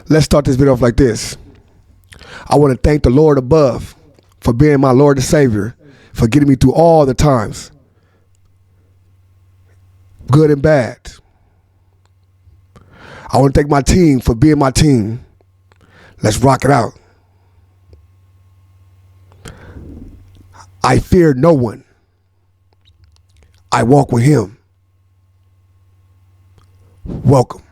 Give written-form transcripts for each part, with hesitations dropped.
Let's start this video off like this. I want to thank the Lord above for being my Lord and Savior, for getting me through all the times, good and bad. I want to thank my team for being my team. Let's rock it out. I fear no one. I walk with him. Welcome.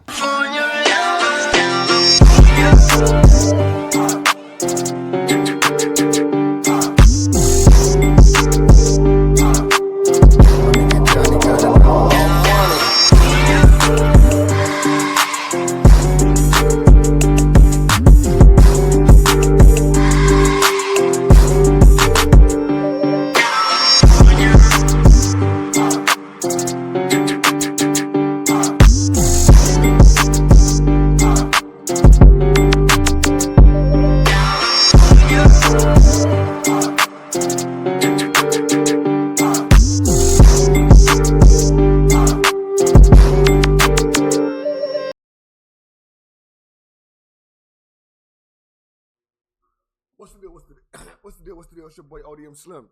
What's the deal? What's the deal? It's your boy ODM Slim.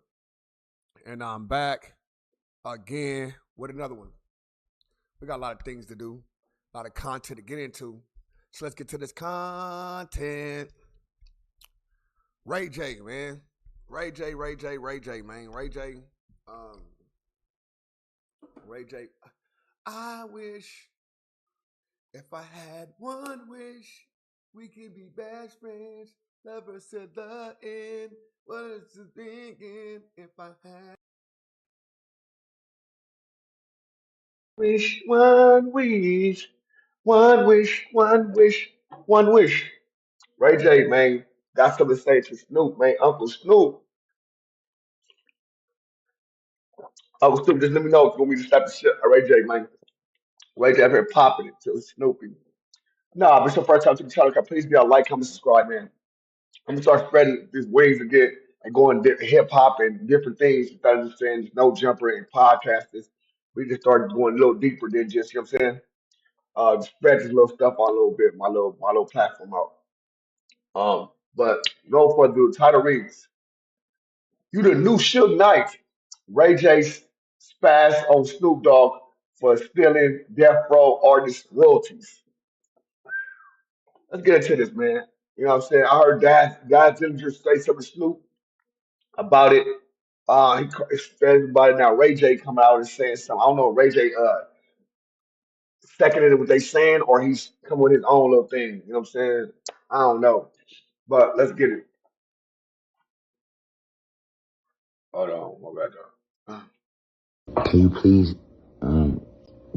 And I'm back again with another one. We got a lot of things to do, a lot of content to get into. So let's get to this content. Ray J, man. Ray J, man. Ray J. I wish if I had one wish, we could be best friends. Lovers to the end. What is the thinking if I had one wish. Ray J, man, got something to say to Snoop, man. Uncle Snoop. Uncle Snoop, just let me know if you want me to stop the shit. Ray J, man. Ray J up here popping it to Snoopy. Nah, but it's your first time to the channel. Please be a like, comment, subscribe, man. I'm gonna start spreading these wings again and going hip hop and different things. Instead of just saying no jumper and podcasters, we just started going a little deeper than just, you know what I'm saying? Just spread this little stuff out a little bit, my little platform out. But no further ado, title reads: You the new Suge Knight. Ray J spaz on Snoop Dogg for stealing Death Row artist royalties. Let's get into this, man. You know what I'm saying? I heard Dad Dillinger say something to Snoop about it. He says about it now. Ray J come out and saying something. I don't know if Ray J seconded what they saying or he's coming with his own little thing. You know what I'm saying? I don't know. But let's get it. Hold on, my bad. Can you please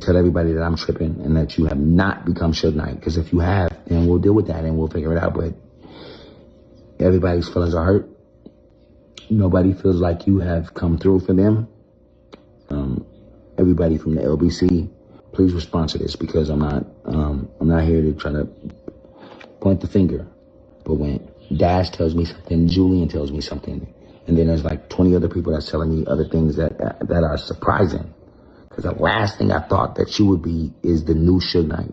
tell everybody that I'm tripping and that you have not become Suge Knight? Because if you have, then we'll deal with that and we'll figure it out. But everybody's feelings are hurt. Nobody feels like you have come through for them. Everybody from the LBC, please respond to this because I'm not here to try to point the finger. But when Dash tells me something, Julian tells me something, and then there's like 20 other people that's telling me other things that are surprising. Because the last thing I thought that you would be is the new Suge Knight.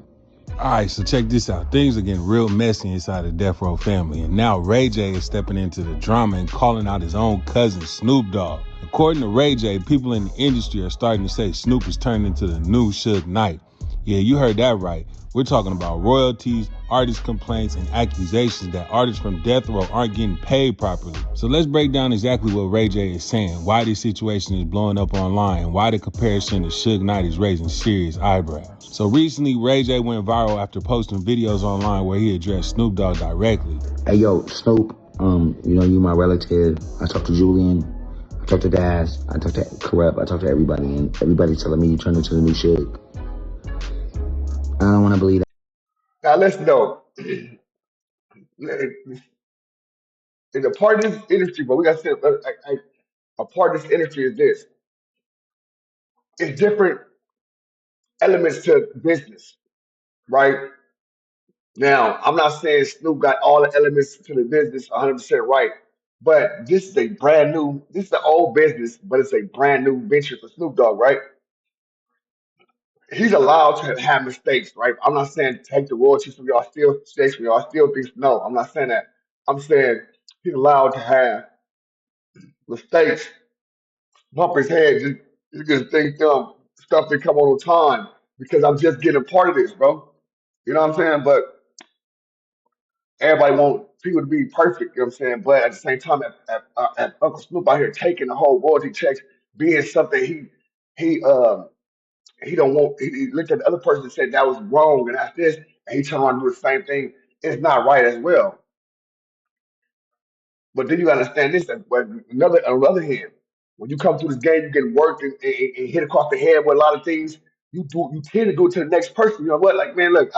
All right, so check this out. Things are getting real messy inside the Death Row family, and now Ray J is stepping into the drama and calling out his own cousin, Snoop Dogg. According to Ray J, people in the industry are starting to say Snoop is turning into the new Suge Knight. Yeah, you heard that right. We're talking about royalties, artist complaints, and accusations that artists from Death Row aren't getting paid properly. So let's break down exactly what Ray J is saying, why this situation is blowing up online, and why the comparison to Suge Knight is raising serious eyebrows. So recently, Ray J went viral after posting videos online where he addressed Snoop Dogg directly. Hey, yo, Snoop, you my relative. I talked to Julian. I talked to Daz. I talked to Corrupt. I talked to everybody, and everybody's telling me you turned into the new Suge. I don't want to believe that. Now let's know. In a part of this industry, but we got to say a part of this industry is this. It's different elements to business, right? Now, I'm not saying Snoop got all the elements to the business 100% right, but this is an old business, but it's a brand new venture for Snoop Dogg, right? he's allowed to have mistakes, right? I'm not saying take the royalties from y'all, steal mistakes from y'all, steal things. No, I'm not saying that. I'm saying he's allowed to have mistakes, bump his head, just think stuff that come on time because I'm just getting a part of this, bro. You know what I'm saying? But everybody want people to be perfect, you know what I'm saying? But at the same time, at Uncle Snoop out here taking the whole royalty checks, being something he he don't want. He looked at the other person and said that was wrong and that's this, and he turned around and do the same thing. It's not right as well. But then you understand this. But another on the other hand, when you come to this game, you get worked and hit across the head with a lot of things. You tend to go to the next person. You know what? Like man, look,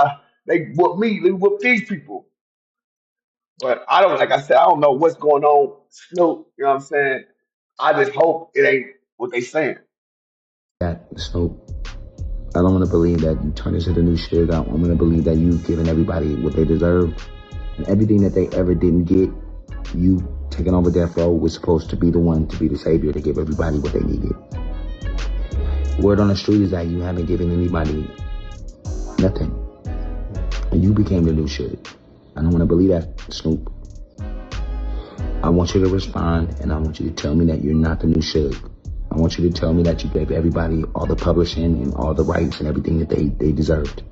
they whoop me, they whoop these people. But I don't, like I said, I don't know what's going on, Snoop. You know what I'm saying? I just hope it ain't what they saying. That Snoop, I don't want to believe that you turn into the new Suge. I want to believe that you've given everybody what they deserve. And everything that they ever didn't get, you taking over death row was supposed to be the one to be the savior to give everybody what they needed. Word on the street is that you haven't given anybody nothing. And you became the new Suge. I don't want to believe that, Snoop. I want you to respond, and I want you to tell me that you're not the new Suge. I want you to tell me that you gave everybody all the publishing and all the rights and everything that they deserved.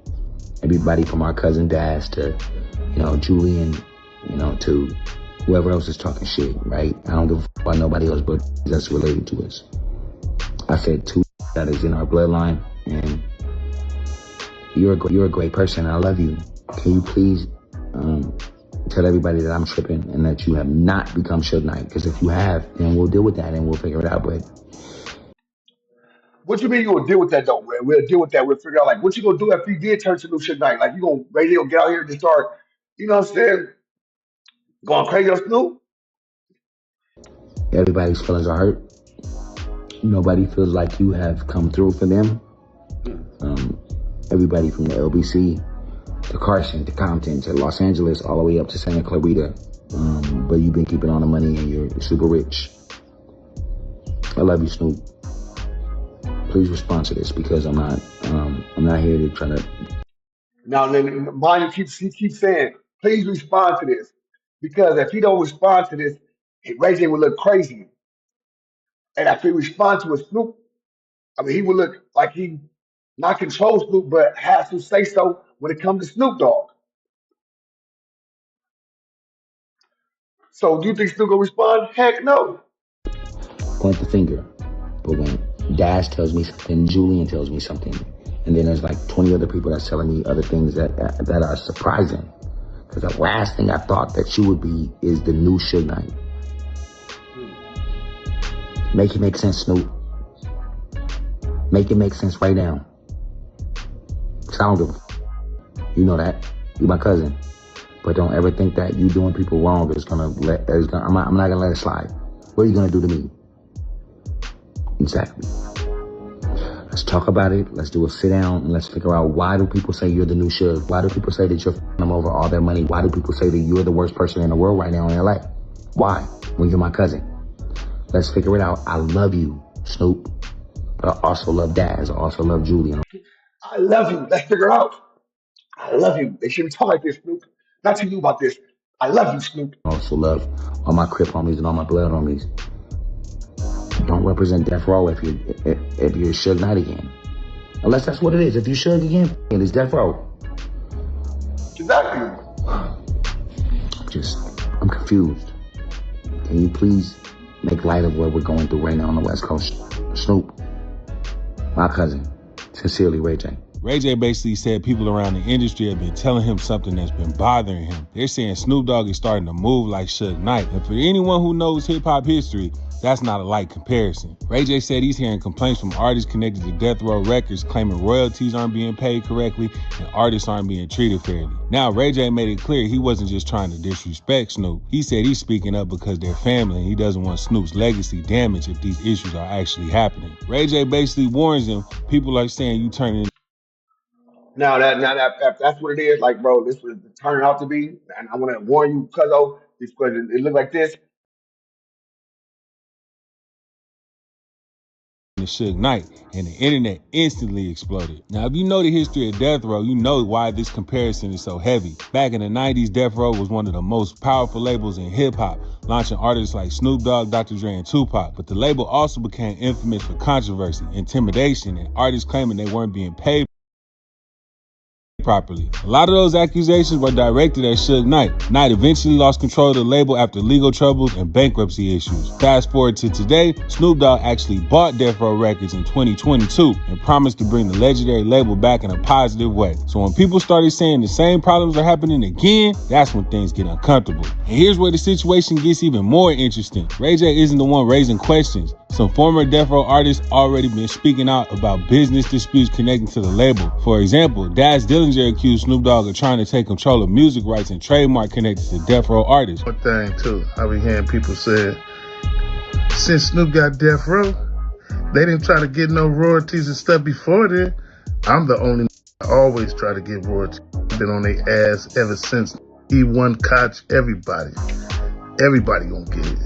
Everybody from our cousin Dash to, Julian, to whoever else is talking shit, right? I don't give a fuck about nobody else but that's related to us. I said two that is in our bloodline, and you're a great person. I love you. Can you please tell everybody that I'm tripping and that you have not become Suge Knight? Because if you have, then we'll deal with that and we'll figure it out. But What you mean you gonna deal with that though? We'll deal with that. We'll figure out like what you gonna do if he did turn to new shit night. Like you gonna radio get out here and just start, you know what I'm saying, going crazy on Snoop? everybody's feelings are hurt. Nobody feels like you have come through for them. Um, Everybody from the LBC to Carson to Compton to Los Angeles all the way up to Santa Clarita. But you've been keeping all the money and you're super rich. I love you, Snoop. Please respond to this because I'm not here to try to. Now then mind you he keeps saying, please respond to this. Because if he don't respond to this, Ray J would look crazy. And if he respond to a Snoop, I mean he would look like he not control Snoop, but has to say so when it comes to Snoop Dogg. So do you think Snoop gonna respond? Heck no. Point the finger. But when Dash tells me something, Julian tells me something, and then there's like 20 other people that's telling me other things that are surprising. Because the last thing I thought that you would be is the new Suge Knight. Make it make sense, Snoop. Make it make sense right now. Cause I don't give a You know that. You're my cousin. But don't ever think that you doing people wrong I'm not gonna let it slide. What are you gonna do to me? Exactly. Let's talk about it. Let's do a sit down and let's figure out why do people say you're the new Suge? Why do people say that you're f***ing them over all their money? Why do people say that you're the worst person in the world right now in LA? Why? When you're my cousin. Let's figure it out. I love you, Snoop. But I also love Daz. I also love Julian. I love you. Let's figure it out. I love you. They shouldn't talk like this, Snoop. Not to you about this. I love you, Snoop. I also love all my Crip homies and all my blood homies. Don't represent Death Row if you're Suge Knight again. Unless that's what it is. If you Suge again, it's Death Row. Exactly. I'm confused. Can you please make light of what we're going through right now on the West Coast? Snoop, my cousin, sincerely, Ray J. Ray J basically said people around the industry have been telling him something that's been bothering him. They're saying Snoop Dogg is starting to move like Suge Knight. And for anyone who knows hip-hop history, that's not a light comparison. Ray J said he's hearing complaints from artists connected to Death Row Records claiming royalties aren't being paid correctly and artists aren't being treated fairly. Now, Ray J made it clear he wasn't just trying to disrespect Snoop. He said he's speaking up because they're family and he doesn't want Snoop's legacy damaged if these issues are actually happening. Ray J basically warns them, people are saying you turning Now that's what it is. Like, bro, this was turning out to be, and I want to warn you, cuzzo, because it looked like this. and Suge Knight, and the internet instantly exploded. Now, if you know the history of Death Row, you know why this comparison is so heavy. Back in the 90s, Death Row was one of the most powerful labels in hip-hop, launching artists like Snoop Dogg, Dr. Dre, and Tupac. But the label also became infamous for controversy, intimidation, and artists claiming they weren't being paid properly. A lot of those accusations were directed at Suge Knight. Knight eventually lost control of the label after legal troubles and bankruptcy issues. Fast forward to today, Snoop Dogg actually bought Death Row Records in 2022 and promised to bring the legendary label back in a positive way. So when people started saying the same problems are happening again, that's when things get uncomfortable. And here's where the situation gets even more interesting. Ray J isn't the one raising questions. Some former Death Row artists already been speaking out about business disputes connecting to the label. For example, Daz Dillinger accused Snoop Dogg of trying to take control of music rights and trademark connected to Death Row artists. One thing too, I be hearing people say, since Snoop got Death Row, they didn't try to get no royalties and stuff before then. I'm the only I always try to get royalties. Been on their ass ever since. E1 Koch, everybody gonna get it.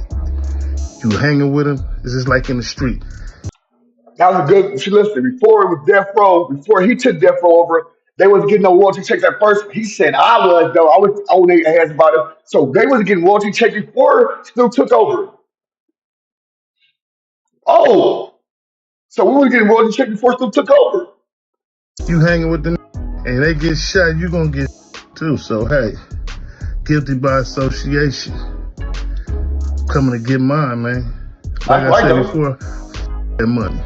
You hanging with him, it's just like in the street. That was a good. She listened. Before it was Death Row, before he took Death Row over, they wasn't getting no royalty checks at first. He said I was though. I was on their ass about it. So they wasn't getting royalty checks before Snoop took over. Oh, so we were getting royalty checks before Snoop took over. You hanging with them and they get shot, you gonna get too. So hey, guilty by association. Coming to get mine, man. Like I said before, that money.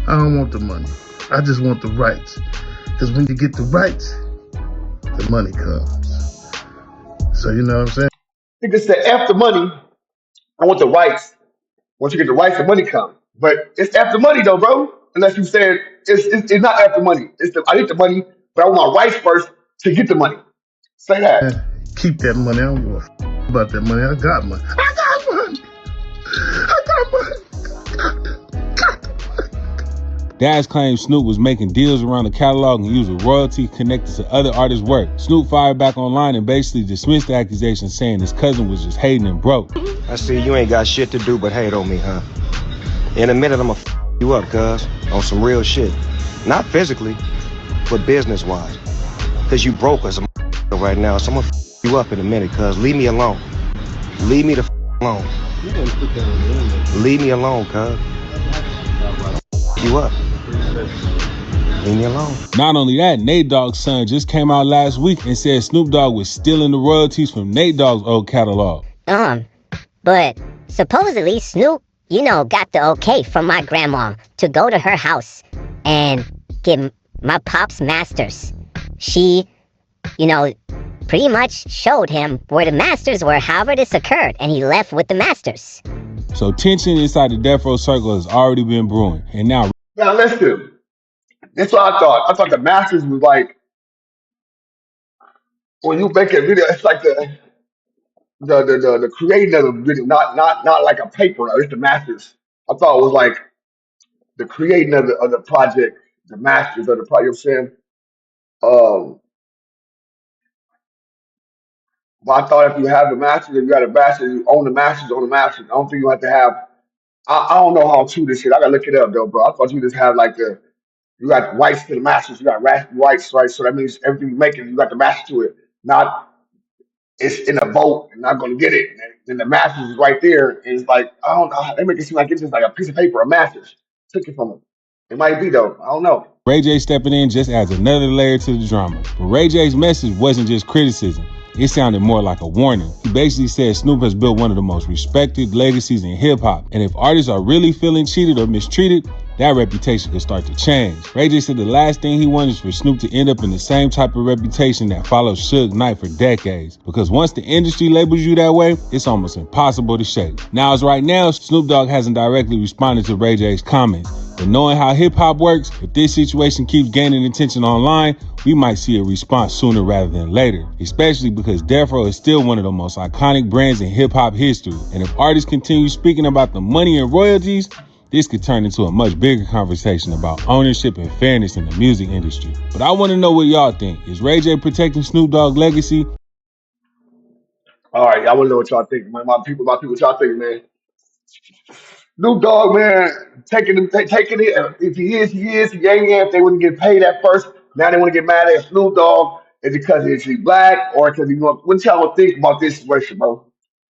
I don't want the money. I just want the rights. Because when you get the rights, the money comes. So you know what I'm saying? Nigga said F the money. I want the rights. Once you get the rights, the money comes. But it's after money though, bro. Unless you said it's not after money. I need the money, but I want my rights first to get the money. Say that. Keep that money. I don't give a about that money. I got money. I got money. I got money. Daz claimed Snoop was making deals around the catalog and using royalty connected to other artists' work. Snoop fired back online and basically dismissed the accusation, saying his cousin was just hating and broke. I see you ain't got shit to do but hate on me, huh? In a minute, I'ma you up, cuz, on some real shit. Not physically, but business-wise. Cause you broke as a right now, so I'ma you up in a minute, cuz. Leave me alone. Leave me the alone. You didn't put that on the internet. Leave me alone, cuz. You up. Leave me alone. Not only that, Nate Dogg's son just came out last week and said Snoop Dogg was stealing the royalties from Nate Dogg's old catalog. But supposedly Snoop, got the okay from my grandma to go to her house and get my pop's masters. She, pretty much showed him where the masters were, however this occurred, and he left with the masters. So tension inside the Death Row circle has already been brewing, and now listen. That's what I thought. I thought the masters was like when you make a video, it's like the creating of the video, not like a paper. It's the masters. I thought it was like the creating of the project, the masters of the project. You know what I'm saying? But I thought if you have the masters, if you got a master, you own the masters, own the masters. I don't think you have to have. I don't know how true this shit. I gotta look it up though, bro. I thought you just have like you got rights to the masters, you got rights, right? So that means everything you making, you got the master to it. Not it's in a vote and not gonna get it. And then the masters is right there, and it's like I don't know. They make it seem like it's just like a piece of paper, a masters took it from them. It might be though. I don't know. Ray J stepping in just adds another layer to the drama. But Ray J's message wasn't just criticism. It sounded more like a warning. He basically said Snoop has built one of the most respected legacies in hip-hop, and if artists are really feeling cheated or mistreated, that reputation could start to change. Ray J said the last thing he wanted is for Snoop to end up in the same type of reputation that followed Suge Knight for decades, because once the industry labels you that way, it's almost impossible to shake. Now, as right now, Snoop Dogg hasn't directly responded to Ray J's comments, but knowing how hip-hop works, if this situation keeps gaining attention online, we might see a response sooner rather than later, especially because Death Row is still one of the most iconic brands in hip-hop history. And if artists continue speaking about the money and royalties, this could turn into a much bigger conversation about ownership and fairness in the music industry. But I want to know what y'all think. Is Ray J protecting Snoop Dogg's legacy? All right, I want to know what y'all think. My people, what y'all think, man. Snoop Dogg, man, taking it. If he is, he is. He ain't. If they wouldn't get paid at first, now they want to get mad at Snoop Dogg. Is it because he's black or because what y'all would think about this situation, bro?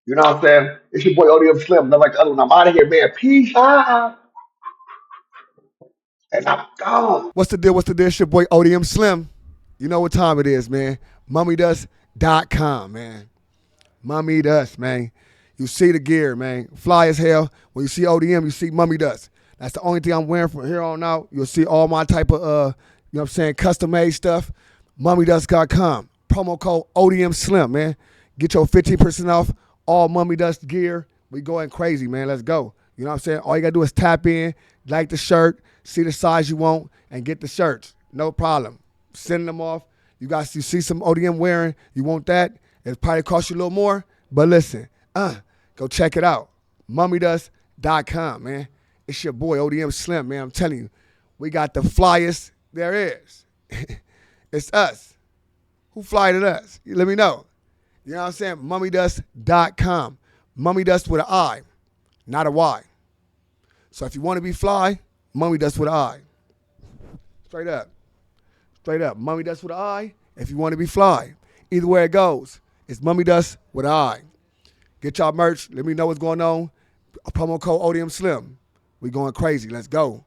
You know what I'm saying? It's your boy ODM Slim. Not like the other one. I'm out of here, man. Peace out. And I'm gone. What's the deal? What's the deal? It's your boy ODM Slim. You know what time it is, man. MummyDust.com, man. Mummy Dust, man. You see the gear, man. Fly as hell. When you see ODM, you see Mummy Dust. That's the only thing I'm wearing from here on out. You'll see all my type of, you know what I'm saying, custom-made stuff. MummyDust.com. Promo code ODM Slim, man. Get your 15% off all Mummy Dust gear. We going crazy, man. Let's go. You know what I'm saying? All you got to do is tap in, like the shirt, see the size you want, and get the shirts. No problem. Sending them off. You see some ODM wearing. You want that? It probably cost you a little more. But listen, go check it out. MummyDust.com, man. It's your boy ODM Slim, man. I'm telling you. We got the flyest there is. It's us. Who fly to us? You let me know. You know what I'm saying? MummyDust.com. Mummy Dust with an I, not a Y. So if you want to be fly, Mummy Dust with an I. Straight up. Straight up. Mummy Dust with an I if you want to be fly. Either way it goes, it's Mummy Dust with an I. Get y'all merch. Let me know what's going on. A promo code ODM Slim. We going crazy. Let's go.